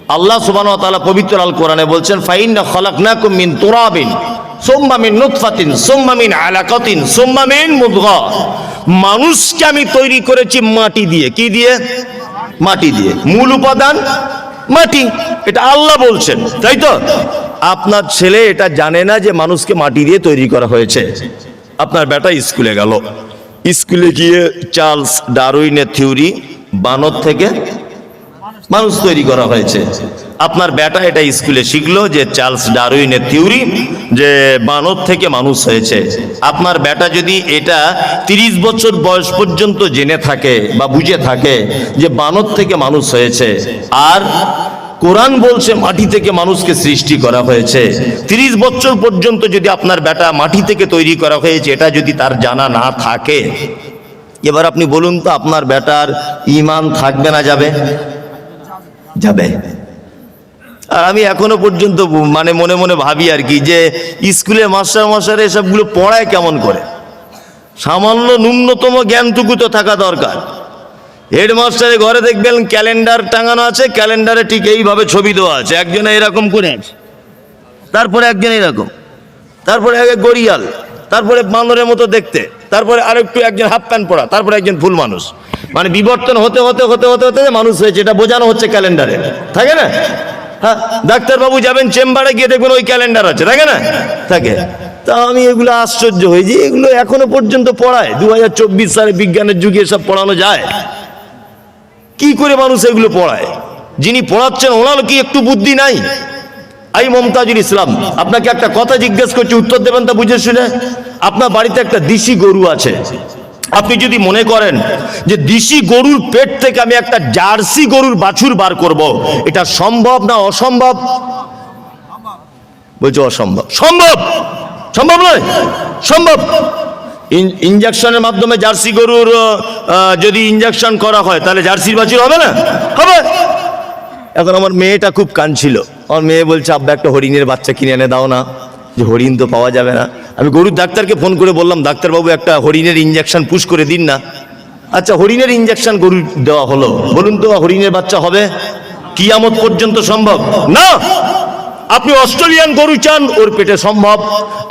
আল্লাহ সুবহানাহু ওয়া তাআলা পবিত্র আল কোরআনে বলছেন, ফাইন্না খালাকনাকুম মিন তুরাবিন সুম্মা মিন নুতফাতিন সুম্মা মিন আলাকাতিন সুম্মা মিন মুদগা। মানুষকে আমি তৈরি করেছি মাটি দিয়ে। কি দিয়ে? মাটি দিয়ে। মূল উপাদান মাটি, এটা আল্লাহ বলছেন, তাই তো? আপনার ছেলে এটা জানে না যে মানুষকে মাটি দিয়ে তৈরি করা হয়েছে। আপনার বেটা স্কুলে গেল, স্কুলে গিয়ে চার্লস ডারউইনের থিওরি, বানর থেকে মানুষ তৈরি করা হয়েছে। আপনার বেটা এটা স্কুলে শিখলো যে চার্লস ডারউইনের থিওরি, যে বানর থেকে মানুষ হয়েছে। আপনার বেটা যদি এটা 30 বছর বয়স পর্যন্ত জেনে থাকে বা বুঝে থাকে যে বানর থেকে মানুষ হয়েছে, আর কোরআন বলছে মাটি থেকে মানুষকে সৃষ্টি করা হয়েছে, 30 বছর পর্যন্ত যদি আপনার বেটা মাটি থেকে তৈরি করা হয়েছে এটা যদি তার জানা না থাকে, এবার আপনি বলুন তো আপনার বেটার ঈমান থাকবে না যাবে? যাবে। আর আমি এখনো পর্যন্ত মানে মনে মনে ভাবি আর কি, যে স্কুলে মাস্টার এসবগুলো পড়ায় কেমন করে? সামান্য ন্যূনতম জ্ঞানটুকু তো থাকা দরকার। হেডমাস্টারের ঘরে দেখবেন ক্যালেন্ডার টাঙানো আছে, ক্যালেন্ডারে ঠিক এইভাবে ছবি দেওয়া আছে, একজনে এরকম করে আছে, তারপরে একজন এরকম, তারপরে এক গড়িয়াল, তারপরে বানরের মতো দেখতে, তারপরে আরেকটু একজন হাফ প্যান্ট পরা, তারপরে একজন ফুল মানুষ। মানে বিবর্তন হতে হতে হতে হতে হতে মানুষ হয়েছে, এটা বোঝানো হচ্ছে ক্যালেন্ডারে, থাকে না? হ্যাঁ, ডাক্তারবাবু যাবেন চেম্বারে, গিয়ে দেখবেন ওই ক্যালেন্ডার আছে, থাকে না? থাকে। তা আমি এগুলো আশ্চর্য হই যে এগুলো এখনো পর্যন্ত পড়ায়। 2024 সালে বিজ্ঞানের যুগে সব পড়ানো যায়? কি করে মানুষ এগুলো পড়ায়? যিনি পড়াচ্ছেন ওনার কি একটু বুদ্ধি নাই? আই মমতাজুল ইসলাম, আপনাকে একটা কথা জিজ্ঞেস করছি, উত্তর দেবেন তা বুঝে শুনে। আপনার বাড়িতে একটা দেশি গরু আছে, আপনি যদি মনে করেন যে দেশি গরুর পেট থেকে আমি একটা জার্সি গরুর বাছুর বার করব, এটা সম্ভব না অসম্ভব? বলছো অসম্ভব। সম্ভব? সম্ভব নয়? সম্ভব। ইনজেকশনের মাধ্যমে জার্সি গরুর যদি ইনজেকশন করা হয় তাহলে জার্সির বাছুর হবে না? হবে। এখন আমার মেয়েটা খুব কাঁদছিল, আমার মেয়ে বলছে আব্বা একটা হরিণের বাচ্চা কিনে এনে দাও না, যে হরিণ তো পাওয়া যাবে না। আমি গরুর ডাক্তারকে ফোন করে বললাম, ডাক্তারবাবু একটা হরিণের ইনজেকশন পুশ করে দিন না। আচ্ছা, হরিণের ইনজেকশন গরু দেওয়া হলো, বলুন তো হরিণের বাচ্চা হবে? কিয়ামত পর্যন্ত সম্ভব না। আপনি অস্ট্রেলিয়ান গরু চান, ওর পেটে সম্ভব।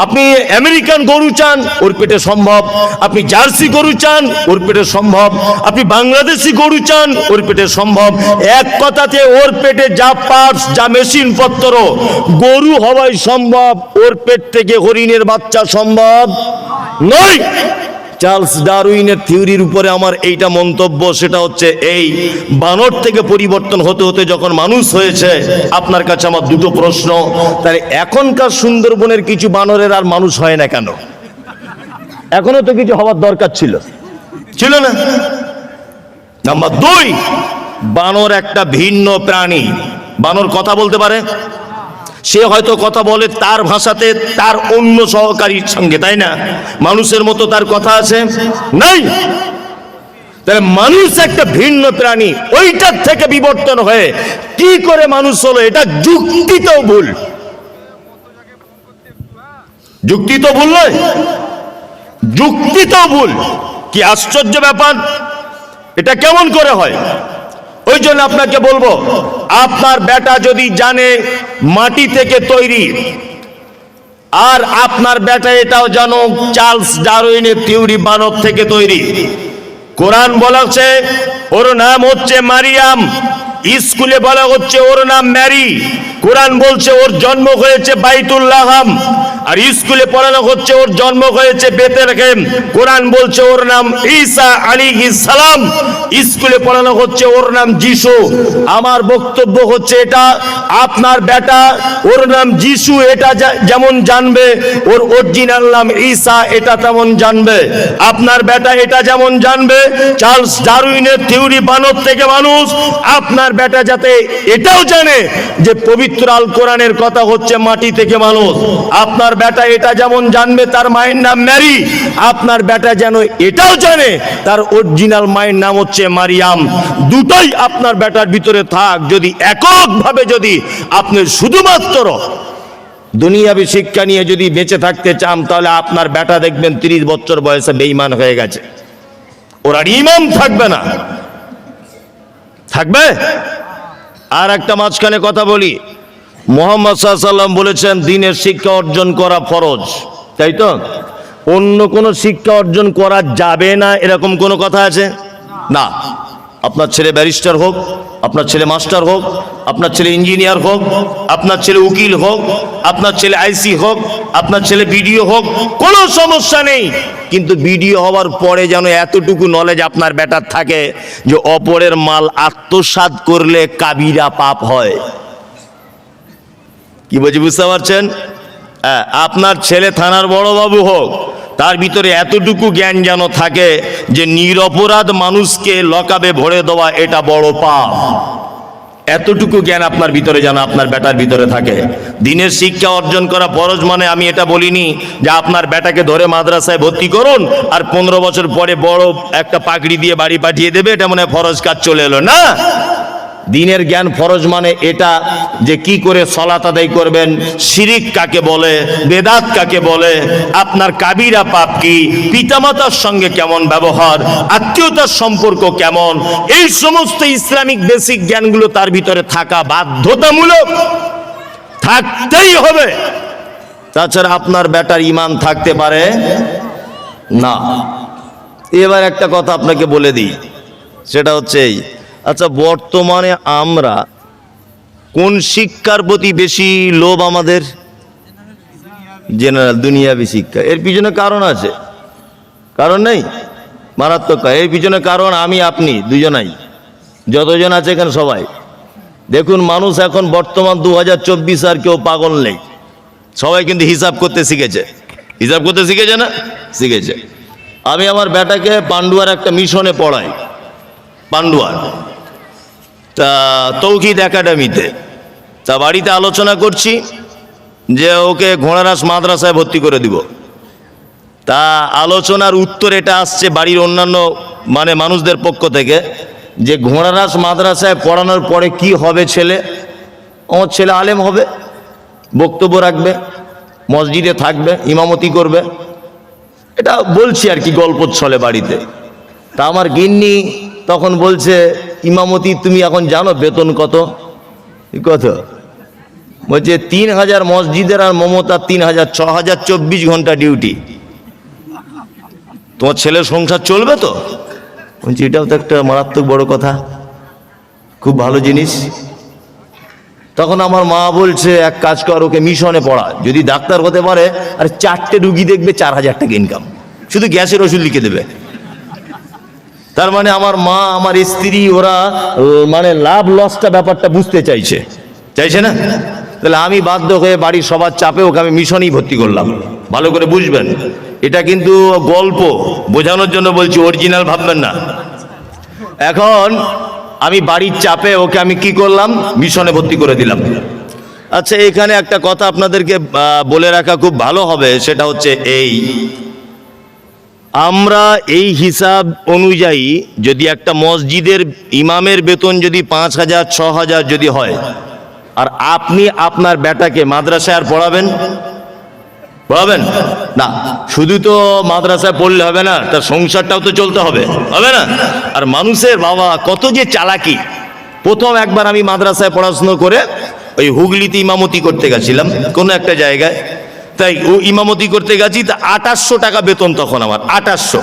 আপনি আমেরিকান গরু চান, ওর পেটে সম্ভব। আপনি জার্সি গরু চান, ওর পেটে সম্ভব। আপনি বাংলাদেশি গরু চান, ওর পেটে সম্ভব। এক কথাতে ওর পেটে যা পার্টস, যা মেশিন পত্র, গরু হওয়াই সম্ভব, ওর পেট থেকে হরিণের বাচ্চা সম্ভব নয়। চার্লস ডারউইনের থিওরির উপরে আমার এইটা মন্তব্য, সেটা হচ্ছে এই, বানর থেকে পরিবর্তন হতে হতে যখন মানুষ হয়েছে, আপনার কাছে আমার দুটো প্রশ্ন। তাহলে এখনকার সুন্দরবনের কিছু বানরের আর মানুষ হয় না কেন? এখনো তো কিছু হওয়ার দরকার ছিল, ছিল না? নাম্বার 2, বানর একটা ভিন্ন প্রাণী। বানর কথা বলতে পারে, সে হয়তো কথা বলে তার ভাষাতে তার অন্য সহকারীর সঙ্গে, তাই না? মানুষের মতো তার কথা আছে? নাই। তাহলে মানুষ একটা ভিন্ন প্রাণী, ওইটার থেকে বিবর্তন হয়ে কি করে মানুষ হলো? এটা যুক্তিতেও ভুল। যুক্তি তো ভুল নয়, যুক্তিতেও ভুল। কি আশ্চর্য ব্যাপার! এটা কেমন করে হয়? ওই জন্য আপনাকে বলবো, আপনার বেটা যদি জানে মাটি থেকে তৈরি, আর আপনার বেটা এটাও জানো চার্লস ডারউইনের থিওরি বানর থেকে তৈরি। কোরআন বলেছে ওর নাম হচ্ছে মারিয়াম, স্কুলে বলা হচ্ছে ওর নাম ম্যারি। কোরআন বলছে ওর জন্ম হয়েছে বাইতুল্লাহাম, আর স্কুলে পড়ানো হচ্ছে ওর জন্ম হয়েছে বেতেলহেম। কোরআন বলছে ওর নাম ঈসা আলাইহিস সালাম, স্কুলে পড়ানো হচ্ছে ওর নাম যিশু। আমার বক্তব্য হচ্ছে এটা, আপনার বেটা ওর নাম যিশু এটা যেমন জানবে, ওর অরিজিনাল নাম ঈসা এটা তেমন জানবে। আপনার বেটা এটা যেমন জানবে চার্লস ডারউইনের থিওরি বানর থেকে মানুষ, আপনার বেটা যাতে এটাও জানে যে পবিত্র আল কোরআনের কথা হচ্ছে মাটি থেকে মানুষ। আপনার বেটা এটা যেমন জানবে তার মায়ের নাম ম্যারি, আপনার বেটা যেন এটাও জানে তার অরিজিনাল মায়ের নাম হচ্ছে মারিয়াম। দুটোই আপনার বেটার ভিতরে থাক। যদি এককভাবে যদি আপনি শুধুমাত্র দুনিয়াবী শিক্ষা নিয়ে যদি বেঁচে থাকতে চান, তাহলে আপনার বেটা দেখবেন 30 বছর বয়সে বেঈমান হয়ে গেছে, ওর আর ঈমান থাকবে না। থাকবে? আর একটা মাঝখানে কথা বলি, মুহাম্মদ সাল্লাল্লাহু আলাইহি ওয়াসাল্লাম বলেছেন দিনের শিক্ষা অর্জন করা ফরজ, তাই তো? অন্য কোনো শিক্ষা অর্জন করা যাবে না এরকম কোনো কথা আছে? না। আপনার ছেলে ব্যারিস্টার হোক, আপনার ছেলে মাস্টার হোক, আপনার ছেলে ইঞ্জিনিয়ার হোক, আপনার ছেলে উকিল হোক, আপনার ছেলে আইসি হোক, আপনার ছেলে বিডিও হোক, কোনো সমস্যা নেই, কিন্তু বিডিও হওয়ার পরে যেন এতটুকু নলেজ আপনার বেটার থাকে যে অপরের মাল আত্মসাৎ করলে কাবিরা পাপ হয়। কি বলছি বুঝতে পারছেন? আপনার ছেলে থানার বড়বাবু হোক, তার ভিতরে এতটুকু জ্ঞান যেন থাকে যে নিরপরাধ মানুষকে লকাবে ভরে দেওয়া এটা বড় পাপ। এতটুকু জ্ঞান আপনার ভিতরে যেন আপনার বেটার ভিতরে থাকে। দিনের শিক্ষা অর্জন করা ফরজ মানে আমি এটা বলিনি যে আপনার বেটাকে ধরে মাদ্রাসায় ভর্তি করুন আর 15 বছর পরে বড় একটা পাগড়ি দিয়ে বাড়ি পাঠিয়ে দেবে, এটা মনে হয় ফরজ কাজ চলে এলো না। দিনের জ্ঞান ফরজ মানে এটা যে কি করে সালাত আদায় করবেন, শিরিক কাকে বলে, বেদাত কাকে বলে, আপনার কাবিরা পাপ কি, পিতামাতার সঙ্গে কেমন ব্যবহার, আত্মীয়তার সম্পর্ক কেমন, এই সমস্ত ইসলামিক বেসিক জ্ঞানগুলো তার ভিতরে থাকা বাধ্যতামূলক, থাকতেই হবে। তাছাড়া আপনার বেটার ঈমান থাকতে পারে না। এবার একটা কথা আপনাকে বলে দিই, সেটা হচ্ছে এই, আচ্ছা বর্তমানে আমরা কোন শিক্ষার প্রতি বেশি লোভ আমাদের? জেনারেল দুনিয়াবি শিক্ষা। এর পিছনে কারণ আছে, কারণ নেই? মারাত্মক। এর পিছনে কারণ আমি আপনি দুজনাই, যতজন আছে এখানে সবাই। দেখুন মানুষ এখন বর্তমান 2024 আর কেউ পাগল নেই, সবাই কিন্তু হিসাব করতে শিখেছে। হিসাব করতে শিখেছে না? শিখেছে। আমি আমার বেটাকে পান্ডুয়ার একটা মিশনে পড়াই, পান্ডুয়ার তা তৌহিদ একাডেমিতে। তা বাড়িতে আলোচনা করছি যে ওকে ঘোড়ারাস মাদ্রাসায় ভর্তি করে দিব। তা আলোচনার উত্তর এটা আসছে বাড়ির অন্যান্য মানুষদের পক্ষ থেকে যে ঘোড়ারাস মাদ্রাসায় পড়ানোর পরে কি হবে ছেলে? আমার ছেলে আলেম হবে, বক্তব্য রাখবে, মসজিদে থাকবে, ইমামতি করবে। এটা বলছি আর কি গল্প ছলে বাড়িতে। তা আমার গিন্নি তখন বলছে, ইমামতি তুমি এখন জানো বেতন কত? কত? বলছে 3000 মসজিদের আর মমতার 3000, 6000, 24 ঘন্টা ডিউটি। তোমার ছেলের সংসার চলবে তো? বলছি এটাও তো একটা মারাত্মক বড় কথা, খুব ভালো জিনিস। তখন আমার মা বলছে এক কাজ কর, ওকে মিশনে পড়া, যদি ডাক্তার হতে পারে আর 4টে রুগী দেখবে, 4000 টাকা ইনকাম, শুধু গ্যাসের ওষুধ লিখে দেবে। তার মানে আমার মা, আমার স্ত্রী, ওরা লাভ লসটা ব্যাপারটা বুঝতে চাইছে, চাইছে না? তাহলে আমি বাধ্য হয়ে বাড়ির সবার চাপে ওকে আমি মিশনেই ভর্তি করলাম। ভালো করে বুঝবেন, এটা কিন্তু গল্প বোঝানোর জন্য বলছি, অরিজিনাল ভাববেন না। এখন আমি বাড়ির চাপে ওকে আমি কি করলাম? মিশনে ভর্তি করে দিলাম। আচ্ছা এখানে একটা কথা আপনাদেরকে বলে রাখা খুব ভালো হবে, সেটা হচ্ছে এই, আমরা এই হিসাব অনুযায়ী যদি একটা মসজিদের ইমামের বেতন যদি 5000, 6000 যদি হয়, আর আপনি আপনার বেটাকে মাদ্রাসায় আর পড়াবেন না, শুধু তো মাদ্রাসায় পড়লে হবে না, তার সংসারটাও তো চলতে হবে, হবে না? আর মানুষের বাবা কত যে চালাকি। প্রথম একবার আমি মাদ্রাসায় পড়াশুনো করে ওই হুগলিতে ইমামতি করতে গেছিলাম কোনো একটা জায়গায়। তাই ও ইমামতি করতে গেছি, তা 2800 টাকা বেতন তখন আমার, 2800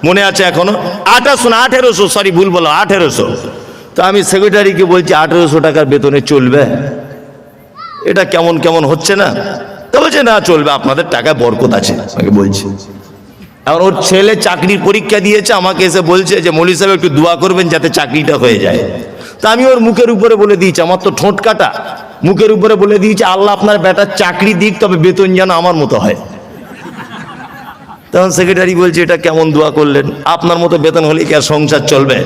মনে আছে এখনো, 2800 না 1800, সরি ভুল বলো, 1800। তা আমি সেক্রেটারিকে বলছি 1800 টাকার বেতনে চলবে? এটা কেমন কেমন হচ্ছে না? তা বলছে না চলবে, আপনাদের টাকায় বরকত আছে, আমাকে বলছে। এখন ওর ছেলে চাকরির পরীক্ষা দিয়েছে, আমাকে এসে বলছে যে মৌলভী সাহেব একটু দোয়া করবেন যাতে চাকরিটা হয়ে যায়। তা আমি ওর মুখের উপরে বলে দিয়েছি, আমার তো ঠোঁট কাটা, মুখের উপরে বলে দিয়েছি আল্লাহ আপনার বেটার চাকরি দিক, তবে বেতন যেন আমার মতো হয়। তখন সেক্রেটারি বলছে এটা কেমন দোয়া করলেন? আপনার মতো বেতন হলে কি আর সংসার চলবে?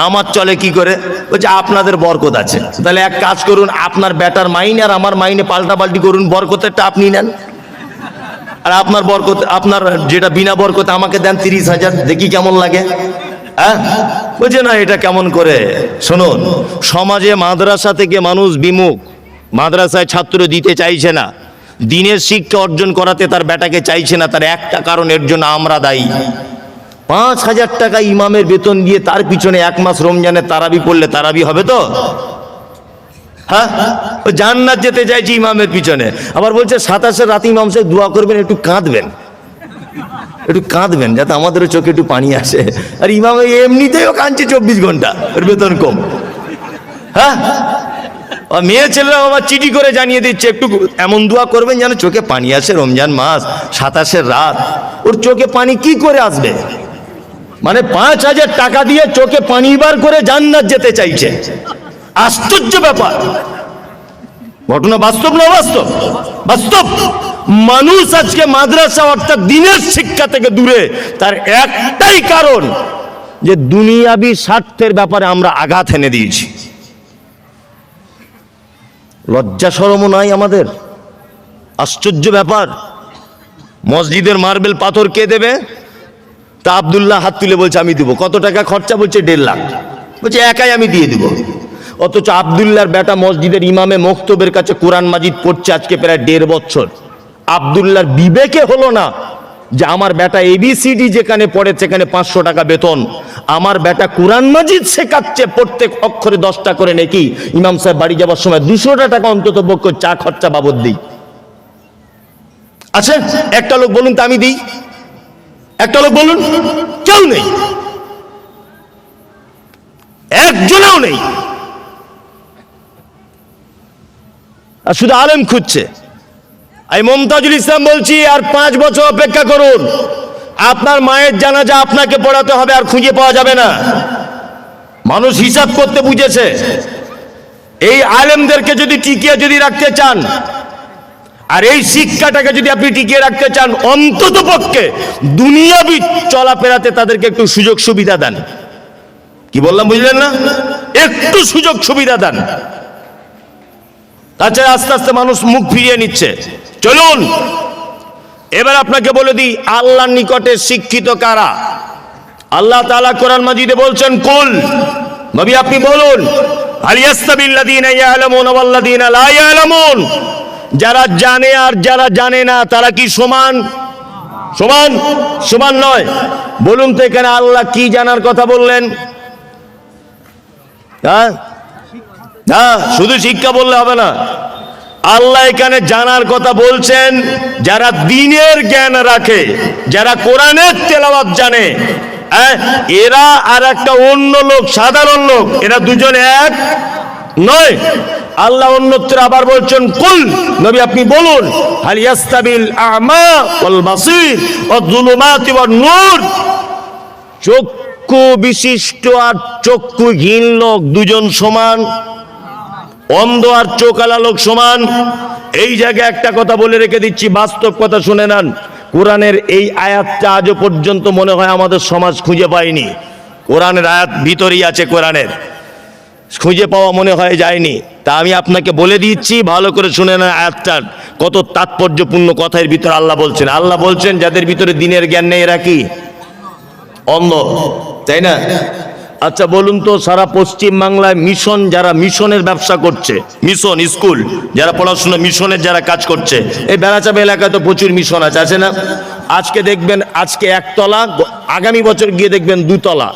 আমার চলে কি করে? বলছে আপনাদের বরকত আছে। তাহলে এক কাজ করুন, আপনার বেটার মাইনে আর আমার মাইনে পাল্টাপাল্টি করুন, বরকতেরটা আপনি নেন, আর আপনার বরকত, আপনার যেটা বিনা বরকতে আমাকে দেন 30,000, দেখি কেমন লাগে। হ্যাঁ বলছে না এটা কেমন করে? শুনুন, সমাজে মাদ্রাসা থেকে মানুষ বিমুখ, মাদ্রাসায় ছাত্র দিতে চাইছে না, দিনের শিক্ষা অর্জন করাতে তার বেটাকে চাইছে না, তার একটা কারণ, এর জন্য আমরা দায়ী। 5000 টাকা ইমামের বেতন দিয়ে তার পিছনে 1 মাস রমজানের তারাবি পড়লে তারাবি হবে তো? হ্যাঁ, ও জান্নাত যেতে চাইছে ইমামের পিছনে, আবার বলছে 27-এর রাতে ইমাম সাহেব দোয়া করবেন, একটু কাঁদবেন, একটু কাঁদবেন যাতে আমাদেরও চোখে একটু পানি আসে। আর ইমাম এমনিতেও কাঁদছে 24 ঘন্টা, ওর বেতন কম। হ্যাঁ, মেয়ে ছেলেরা আবার চিঠি করে জানিয়ে দিচ্ছে একটু এমন দোয়া করবেন যেন চোখে পানি আসে, রমজান মাস, 27-এর রাত, ওর চোখে পানি কি করে আসবে? মানে 5,000 টাকা দিয়ে চোখে পানি বার করে জান্নাত যেতে চাইছে। আশ্চর্য ব্যাপার। ঘটনা বাস্তব না অবাস্তব? বাস্তব। মানুষ আজকে মাদ্রাসা অর্থাৎ দ্বীনের শিক্ষা থেকে দূরে, তার একটাই কারণ যে দুনিয়াবি স্বার্থের ব্যাপারে আমরা আঘাত এনে দিয়েছি। লজ্জা শরমও নাই আমাদের। আশ্চর্য ব্যাপার। মসজিদের মার্বেল পাথর কে দেবে? তা আব্দুল্লাহ হাত তুলে বলছে আমি দিব। কত টাকা খরচা? বলছে 1.5 লাখ। বলছে একাই আমি দিয়ে দিব। অথচ আব্দুল্লাহর বেটা মসজিদের ইমামে মক্তবের কাছে কোরআন মাজিদ পড়ছে আজকে প্রায় 1.5 বছর। আব্দুল্লাহর বিবেকে হলো না যে আমার বেটা এবিসিডি যেখানে পড়ে সেখানে 500 টাকা বেতন, আমার বেটা কোরআন মাজিদ শেখাচ্ছে, প্রত্যেক অক্ষরে 10টা করে নাকি, ইমাম সাহেব বাড়ি যাবার সময় 200 টাকা অন্তত পক্ষ চা খরচা বাবদ দিই। আচ্ছা একটা লোক বলুন তো আমি দিই? একটা লোক বলুন? কেউ নেই, একজনেও নেই। আর শুধু আলেম খুঁজছে। আমি মমতাজুল ইসলাম বলছি, আর 5 বছর অপেক্ষা করুন, আপনার মায়ের জানাজা আপনাকে পড়াতে হবে, আর খুঁজে পাওয়া যাবে না। মানুষ হিসাব করতে বুঝেছে। এই আলেমদেরকে যদি টিকিয়ে যদি রাখতে চান, আর এই শিক্ষাটাকে যদি আপনি টিকিয়ে রাখতে চান, অন্তত পক্ষে দুনিয়াবি চলাফেরাতে তাদেরকে একটু সুযোগ সুবিধা দেন। কি বললাম বুঝলেন না? একটু সুযোগ সুবিধা দেন। তাছাড়া আস্তে আস্তে মানুষ মুখ ফিরিয়ে নিচ্ছে। চলুন এবার আপনাকে বলে দিই, আল্লাহর নিকটে শিক্ষিত কারা? আল্লাহ তাআলা কোরআন মাজিদে বলছেন, কুল, নবী আপনি বলুন, হাল ইয়াস্তাবিল্লাযীনা ইয়ালামুনা ওয়াল্লাযীনা লা ইয়ালামুন, যারা জানে আর যারা জানে না তারা কি সমান? সমান? সমান নয়। বলুন তো এখানে আল্লাহ কি জানার কথা বললেন? হ্যাঁ, না শুধু শিক্ষা বললে হবে না, আল্লাহ এখানে জানার কথা বলছেন যারা দ্বীনের জ্ঞান রাখে, যারা কোরআনের তেলাওয়াত জানে। এরা আর একটা অন্য লোক, সাধারণ লোক, এরা দুজনে এক নয়। আল্লাহ অন্যত্র আবার বলছেন, কুল, নবী আপনি বলুন, হাল ইয়াস্তাবিল আ'মা ওয়াল বাসীর ওয়াজ যুলুমাতি ওয়ান নূর, চক্ষু বিশিষ্ট আর চক্ষুহীন লোক দুজন সমান? অন্ধ আর চোখালা লোক সমান? এই জায়গায় একটা কথা বলে রেখে দিচ্ছি, বাস্তব কথা শুনে নেন। কোরআনের এই আয়াতটা আজও পর্যন্ত মনে হয় আমাদের সমাজ খুঁজে পায়নি। কোরআনের আয়াত ভিতরেই আছে, কোরআনের খুঁজে পাওয়া মনে হয় যায়নি। তা আমি আপনাকে বলে দিচ্ছি, ভালো করে শুনে নেন আয়াতটার কত তাৎপর্যপূর্ণ কথার ভিতরে আল্লাহ বলছেন। আল্লাহ বলছেন যাদের ভিতরে দ্বীনের জ্ঞান নেই এরা কি? অন্ধ, তাই না? আচ্ছা বলুন তো, সারা পশ্চিম বাংলায় মিশন, যারা মিশনের ব্যবসা করছে, মিশন স্কুল যারা পড়াশোনা মিশনের যারা কাজ করছে, এই বেড়াচাপা এলাকায় তো প্রচুর মিশন আছে, আছে না? আজকে দেখবেন আজকে 1 তলা, আগামী বছর গিয়ে দেখবেন 2 তলা।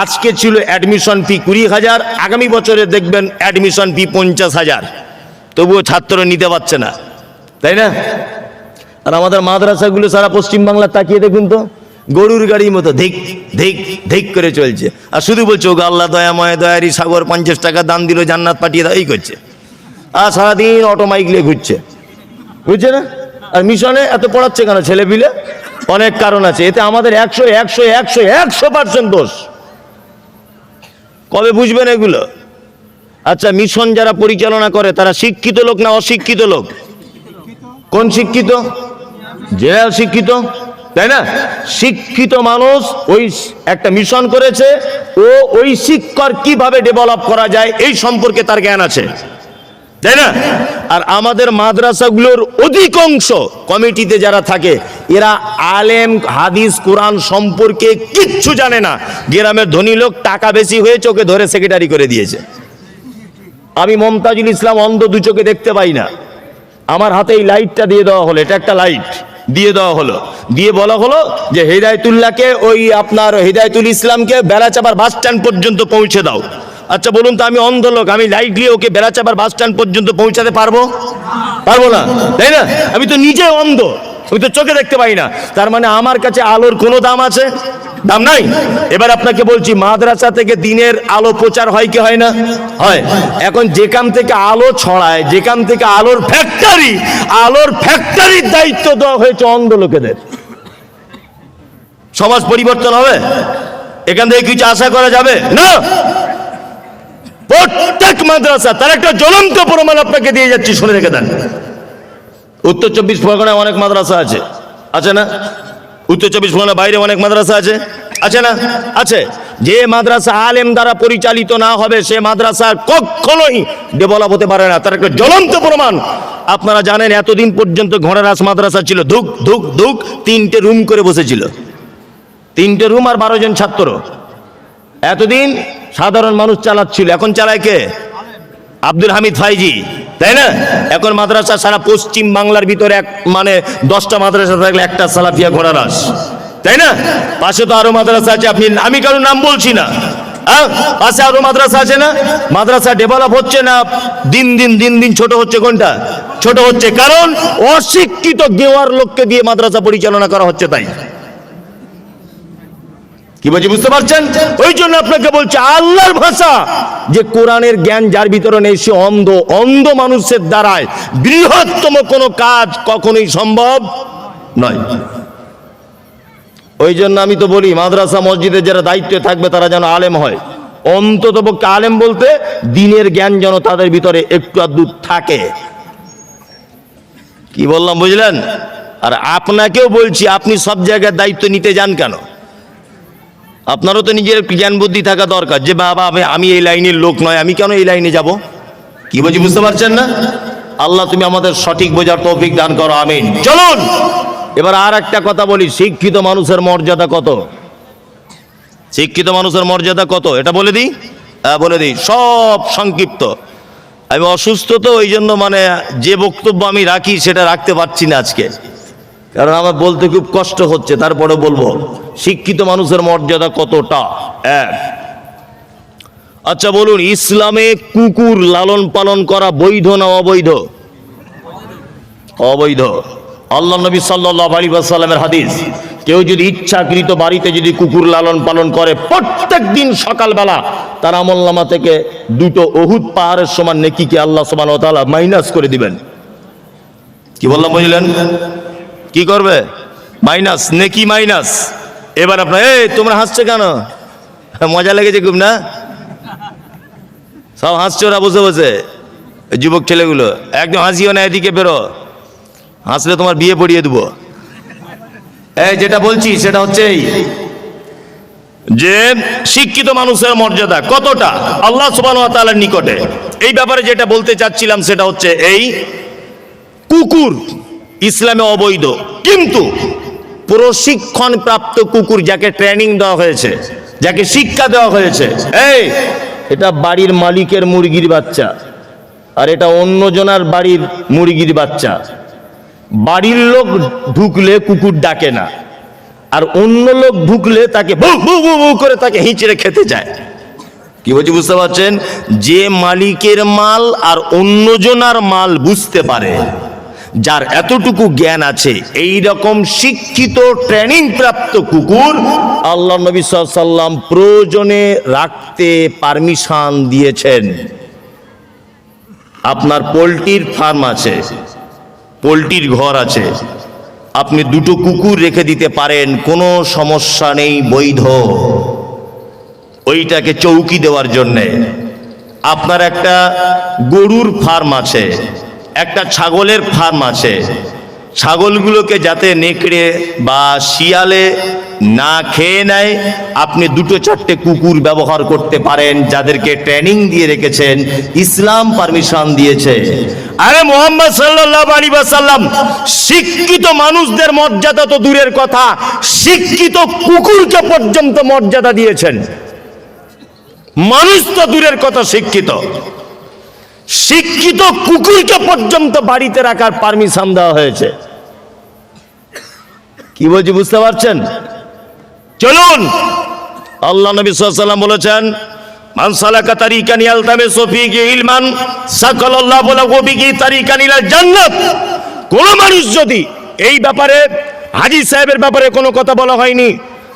আজকে ছিল অ্যাডমিশন ফি 20,000, আগামী বছরে দেখবেন অ্যাডমিশন ফি 50,000। তবুও ছাত্র নিতে পারছে না, তাই না? আর আমাদের মাদ্রাসাগুলো সারা পশ্চিম বাংলা তাকিয়ে দেখুন তো, গরুর গাড়ির মতো ধিক ধিক ধিক করে চলছে। আর শুধু বলছে ওগো আল্লাহ দয়াময় দয়ারি সাগর, 50 টাকা দান দিল জান্নাত পাঠিয়ে দাও, এই করছে। আর সারাদিন অটো মাইক নিয়ে ঘুরছে, বুঝছে না? আর মিশনে এত পড়াচ্ছে কেন ছেলে পিলে? অনেক কারণ আছে। এতে আমাদের 100% দোষ। কবে বুঝবেন এগুলো? আচ্ছা মিশন যারা পরিচালনা করে তারা শিক্ষিত লোক না অশিক্ষিত লোক? কোন শিক্ষিত? যে শিক্ষিত, তাই না? শিক্ষিত মানুষ ওই একটা মিশন করেছে, ও ওই শিক্ষক কিভাবে ডেভেলপ করা যায় এই সম্পর্কে তার জ্ঞান আছে, তাই না? আর আমাদের মাদ্রাসাগুলোর অধিকাংশ কমিটিতে যারা থাকে এরা আলেম হাদিস কোরআন সম্পর্কে কিচ্ছু জানে না। গ্রামের ধনী লোক টাকা বেশি হয়েছে, ওকে ধরে সেক্রেটারি করে দিয়েছে। আমি মমতাজুল ইসলাম অন্ধ, 2 চোখে দেখতে পাই না। আমার হাতে এই লাইটটা দিয়ে দেওয়া হলো, এটা একটা লাইট দিয়ে দেওয়া হলো, দিয়ে বলা হলো যে হেদায়েতুল্লাহকে, ওই আপনার হেদায়েতুল ইসলামকে বেড়াচাপার বাস স্ট্যান্ড পর্যন্ত পৌঁছে দাও। আচ্ছা বলুন তো, আমি অন্ধ লোক, আমি লাইটলি ওকে বেড়াচাপার বাস স্ট্যান্ড পর্যন্ত পৌঁছাতে পারবো? পারবো না, তাই না? আমি তো নিজে অন্ধ, আমি তো চোখে দেখতে পাই না। তার মানে আমার কাছে আলোর কোনো দাম আছে? দাম নাই। এবার আপনাকে বলছি, মাদ্রাসা থেকে দিনের আলো প্রচার হয় কি হয় না? হয়। এখন যেখান থেকে আলো ছড়ায়, যেখান থেকে আলোর ফ্যাক্টরির দায়িত্ব দেওয়া হয়েছে অন্ধ লোকেদের। সমাজ পরিবর্তন হবে? এখান থেকে কিছু আশা করা যাবে না। প্রত্যেক মাদ্রাসা তার একটা জ্বলন্ত প্রমাণ আপনাকে দিয়ে যাচ্ছি, শুনে রেখে দেন। উত্তর 24 পরগনায় অনেক মাদ্রাসা আছে, আছে না? উত্তর 24 পরগনার বাইরে অনেক মাদ্রাসা আছে, আছে না? আছে। যে মাদ্রাসা আলেম দ্বারা পরিচালিত না হবে, সে মাদ্রাসা কখনোই ডেভেলপ হতে পারে না। তার একটা জ্বলন্ত প্রমাণ আপনারা জানেন, এতদিন পর্যন্ত ঘোড়ারাস মাদ্রাসা ছিল, ধুক ধুক ধুক, 3টে রুম করে বসেছিল, 3টে রুম আর 12 জন ছাত্র। এতদিন সাধারণ মানুষ চালাচ্ছিল, এখন চালায় কে? আব্দুল হামিদ ফাইজি, তাই না? এখন মাদ্রাসা সারা পশ্চিম বাংলার ভিতরে মানে 10টা মাদ্রাসা থাকলে একটা সালাফিয়া ঘোড়ারাস, তাই না? পাশে তো আরো মাদ্রাসা আছে, আমি কারোর নাম বলছি না, পাশে আরো মাদ্রাসা আছে না? মাদ্রাসা ডেভেলপ হচ্ছে না, দিন দিন ছোট হচ্ছে। কোনটা ছোট হচ্ছে? কারণ অশিক্ষিত গেওয়ার লোককে দিয়ে মাদ্রাসা পরিচালনা করা হচ্ছে। তাই কি বলছি বুঝতে পারছেন? ওই জন্য আপনাকে বলছে, আল্লাহর ভাষা যে কোরআনের জ্ঞান যার ভিতরে নেই, সে অন্ধ। অন্ধ মানুষের দ্বারায় বৃহত্তম কোনো কাজ কখনোই সম্ভব নয়। ওই জন্য আমি তো বলি, মাদ্রাসা মসজিদের যারা দায়িত্বে থাকবে তারা যেন আলেম হয়। অন্তত পক্ষে আলেম বলতে দ্বীনের জ্ঞান যেন তাদের ভিতরে একটু আধটু থাকে। কি বললাম বুঝলেন? আর আপনাকেও বলছি, আপনি সব জায়গায় দায়িত্ব নিতে যান কেন? আপনারও তো নিজের জ্ঞান বুদ্ধি থাকা দরকার, যে বাবা আমি এই লাইনের লোক নয়, আমি কেন এই লাইনে যাব? কি বলছি বুঝতে পারছেন না? আল্লাহ তুমি আমাদের সঠিক বোঝার তৌফিক দান করো, আমিন। চলুন এবার আর একটা কথা বলি, শিক্ষিত মানুষের মর্যাদা কত? শিক্ষিত মানুষের মর্যাদা কত এটা বলে দিই? বলে দিই, সব সংক্ষিপ্ত। আমি অসুস্থ তো, ওই জন্য মানে যে বক্তব্য আমি রাখি সেটা রাখতে পারছি না আজকে, কারণ আমার বলতে খুব কষ্ট হচ্ছে। তারপরে বলবো শিক্ষিত মানুষের মর্যাদা কতটা। আচ্ছা বলুন, ইসলামে কুকুর লালন পালন করা বৈধ না অবৈধ? অবৈধ। আল্লাহ নবী সাল্লাল্লাহু আলাইহি ওয়াসাল্লামের হাদিস, কেউ যদি ইচ্ছাকৃত বাড়িতে যদি কুকুর লালন পালন করে, প্রত্যেক দিন সকালবেলা তার আমলনামা থেকে 2টো উহুদ পাহাড়ের সমান নেকিকে আল্লাহ সুবহানাহু ওয়া তাআলা মাইনাস করে দিবেন। কি বললাম বুঝলেন? কি করবে? মাইনাস, নেকি মাইনাস। এবার আপনার তোমরা হাসছো কেন? মজা লেগেছে খুব না? সব হাসছে ওরা বসে বসে, যুবক ছেলেগুলো। একদম হাসিও না, এদিকে বেরো, হাসলে তোমার বিয়ে পড়িয়ে দেবো। যেটা বলছি সেটা হচ্ছে যে শিক্ষিত মানুষের মর্যাদা কতটা আল্লাহ সুবহানাহু ওয়া তাআলার নিকটে। এই ব্যাপারে যেটা বলতে চাচ্ছিলাম সেটা হচ্ছে এই, কুকুর ইসলামে অবৈধ, কিন্তু প্রশিক্ষণ প্রাপ্ত কুকুর, যাকে ট্রেনিং দেওয়া হয়েছে, যাকে শিক্ষা দেওয়া হয়েছে, এটা বাড়ির মালিকের মুরগির বাচ্চা, আর এটা অন্যজনার বাড়ির মুরগির বাচ্চা। বাড়ির লোক ঢুকলে কুকুর ডাকে না, আর অন্য লোক ঢুকলে তাকে ভু ভু ভু ভু করে তাকে হিঁচড়ে খেতে চায়। কি বলছি বুঝতে পারছেন? যে মালিকের মাল আর অন্যজনার মাল বুঝতে পারে, যার এতটুকু জ্ঞান আছে, এই রকম শিক্ষিত ট্রেনিং প্রাপ্ত কুকুর আল্লাহ নবী সাল্লাল্লাহু আলাইহি ওয়াসাল্লাম প্রয়োজনে রাখতে পারমিশন দিয়েছেন। আপনার পোল্ট্রির ফার্ম আছে, পোল্ট্রির ঘর আছে, আপনি 2টো কুকুর রেখে দিতে পারেন, কোনো সমস্যা নেই, বৈধ। ওইটাকে চৌকি দেওয়ার জন্যে। আপনার একটা গরুর ফার্ম আছে, একটা ছাগলের ফার্ম আছে, ছাগলগুলোকে যাতে নেকড়ে বা শিয়ালে না খেয়ে নেয়, আপনি 2-4টে কুকুর ব্যবহার করতে পারেন, যাদেরকে ট্রেনিং দিয়ে রেখেছেন, ইসলাম পারমিশন দিয়েছে। আরে মুহাম্মদ সাল্লাল্লাহু আলাইহি ওয়াসাল্লাম শিক্ষিত মানুষদের মর্যাদা তো দূরের কথা, শিক্ষিত কুকুরকে পর্যন্ত মর্যাদা দিয়েছেন। মানুষ তো দূরের কথা, শিক্ষিত কুকুরকে পর্যন্ত বাড়িতে রাখার পারমিশন দেওয়া হয়েছে। কি বলছি বুঝতে পারছেন? চলুন, আল্লাহ নবী সাল্লাল্লাহু আলাইহি ওয়াসাল্লাম বলেছেন, মান সালাকা তারিকান ইয়ালতামিসু ফীহি ইলমান সাকালাল্লাহু লাহু বিহি তারিকান ইলাল জান্নাত। কোন মানুষ যদি এই ব্যাপারে, হাজী সাহেবের ব্যাপারে কোনো কথা বলা হয়নি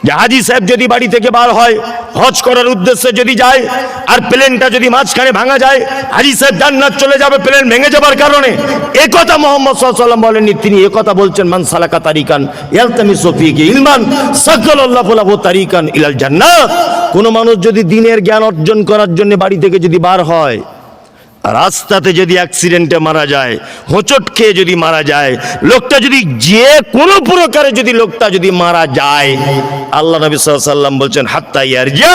যে হাজী সাহেব যদি বাড়ি থেকে বার হয় হজ করার উদ্দেশ্যে যদি যায় আর প্লেনটা যদি মাঝখানে ভাঙা যায়, হাজী সাহেব জান্নাত চলে যাবে প্লেন ভেঙে যাবার কারণে, এ কথা মুহাম্মদ সাল্লাল্লাহু আলাইহি ওয়াসাল্লাম বলেননি। তিনি এ কথা বলছেন মান সালাকা তারিকান ইয়ালতামিসু ফীহি ইলমান সাকালাল্লাহু লাহু তারিকান ইলাল জান্নাত। কোন মানুষ যদি দ্বীনের জ্ঞান অর্জন করার জন্য বাড়ি থেকে যদি বার হয়, রাস্তাতে যদি অ্যাক্সিডেন্টে মারা যায়, হোঁচট খেয়ে যদি মারা যায়, লোকটা যদি যে কোনো প্রকারে যদি লোকটা যদি মারা যায়, আল্লাহ নবী সাল্লাল্লাহু আলাইহি ওয়াসাল্লাম বলছেন হাত্তা ইয়ারজা,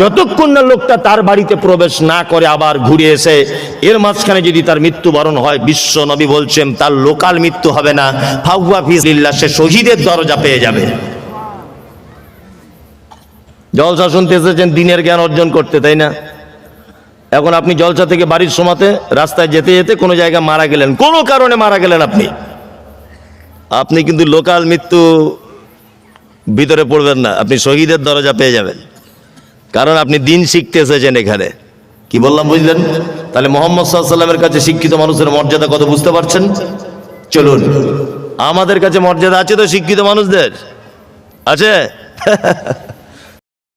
যতক্ষণ না লোকটা তার বাড়িতে প্রবেশ না করে আবার ঘুরে এসে এর মাঝখানে যদি তার মৃত্যুবরণ হয়, বিশ্ব নবী বলছেন তার লোকাল মৃত্যু হবে না, ফাহুয়া ফি সাবিলিল্লাহ, সে শহীদের দরজা পেয়ে যাবে। জলসা শুনতে এসেছেন দ্বীনের জ্ঞান অর্জন করতে, তাই না? এখন আপনি জলসা থেকে বাড়ির সময়তে রাস্তায় যেতে যেতে কোনো জায়গায় মারা গেলেন, কোনো কারণে মারা গেলেন আপনি কিন্তু লোকাল মৃত্যু ভিতরে পড়বেন না, আপনি শহীদের দরজা পেয়ে যাবেন, কারণ আপনি দিন শিখতে এসেছেন এখানে। কি বললাম বুঝলেন? তাহলে মুহাম্মদ সাল্লাল্লাহু আলাইহি ওয়াসাল্লামের কাছে শিক্ষিত মানুষের মর্যাদা কত বুঝতে পারছেন? চলুন, আমাদের কাছে মর্যাদা আছে তো শিক্ষিত মানুষদের? আছে?